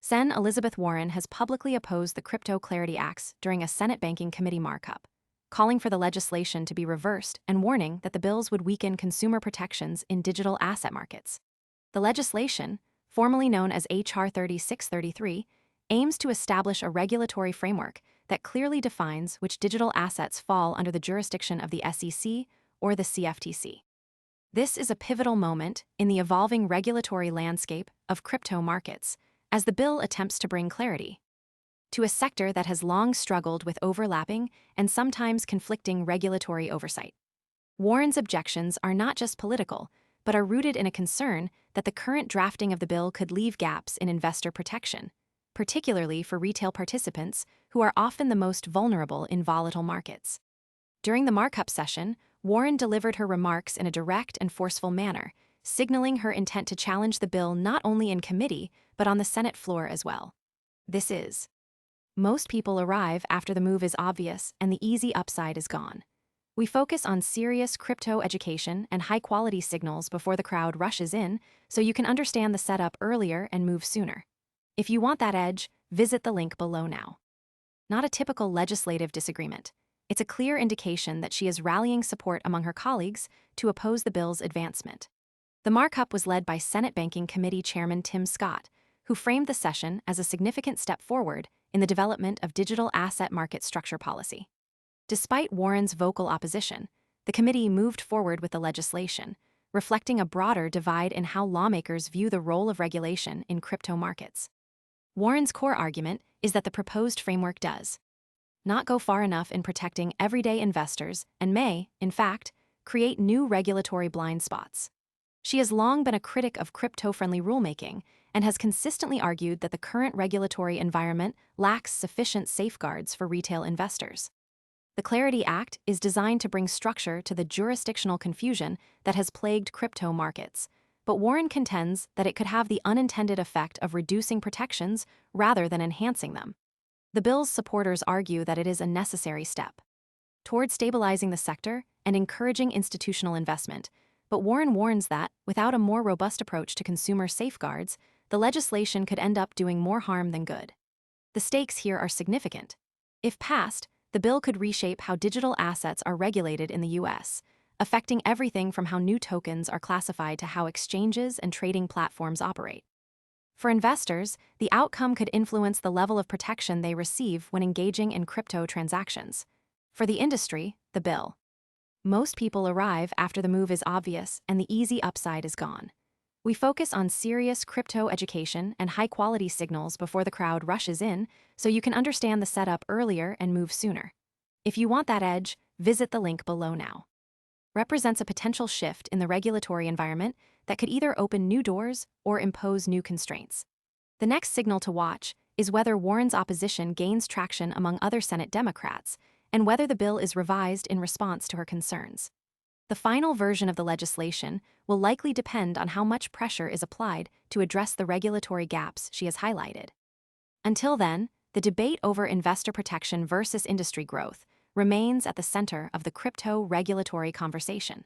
Sen. Elizabeth Warren has publicly opposed the Crypto Clarity Acts during a Senate Banking Committee markup, calling for the legislation to be reversed and warning that the bills would weaken consumer protections in digital asset markets. The legislation, formally known as H.R. 3633, aims to establish a regulatory framework that clearly defines which digital assets fall under the jurisdiction of the SEC or the CFTC. This is a pivotal moment in the evolving regulatory landscape of crypto markets, as the bill attempts to bring clarity to a sector that has long struggled with overlapping and sometimes conflicting regulatory oversight. Warren's objections are not just political, but are rooted in a concern that the current drafting of the bill could leave gaps in investor protection, particularly for retail participants who are often the most vulnerable in volatile markets. During the markup session, Warren delivered her remarks in a direct and forceful manner, signaling her intent to challenge the bill not only in committee, but on the Senate floor as well. This is: most people arrive after the move is obvious and the easy upside is gone. We focus on serious crypto education and high-quality signals before the crowd rushes in, so you can understand the setup earlier and move sooner. If you want that edge, visit the link below now. Not a typical legislative disagreement. It's a clear indication that she is rallying support among her colleagues to oppose the bill's advancement. The markup was led by Senate Banking Committee Chairman Tim Scott, who framed the session as a significant step forward in the development of digital asset market structure policy. Despite Warren's vocal opposition, the committee moved forward with the legislation, reflecting a broader divide in how lawmakers view the role of regulation in crypto markets. Warren's core argument is that the proposed framework does not go far enough in protecting everyday investors and may, in fact, create new regulatory blind spots. She has long been a critic of crypto-friendly rulemaking and has consistently argued that the current regulatory environment lacks sufficient safeguards for retail investors. The Clarity Act is designed to bring structure to the jurisdictional confusion that has plagued crypto markets, but Warren contends that it could have the unintended effect of reducing protections rather than enhancing them. The bill's supporters argue that it is a necessary step toward stabilizing the sector and encouraging institutional investment, but Warren warns that, without a more robust approach to consumer safeguards, the legislation could end up doing more harm than good. The stakes here are significant. If passed, the bill could reshape how digital assets are regulated in the U.S., affecting everything from how new tokens are classified to how exchanges and trading platforms operate. For investors, the outcome could influence the level of protection they receive when engaging in crypto transactions. For the industry, the bill: most people arrive after the move is obvious and the easy upside is gone. We focus on serious crypto education and high-quality signals before the crowd rushes in, so you can understand the setup earlier and move sooner. If you want that edge, visit the link below now. Represents a potential shift in the regulatory environment that could either open new doors or impose new constraints. The next signal to watch is whether Warren's opposition gains traction among other Senate Democrats and whether the bill is revised in response to her concerns. The final version of the legislation will likely depend on how much pressure is applied to address the regulatory gaps she has highlighted. Until then, the debate over investor protection versus industry growth remains at the center of the crypto regulatory conversation.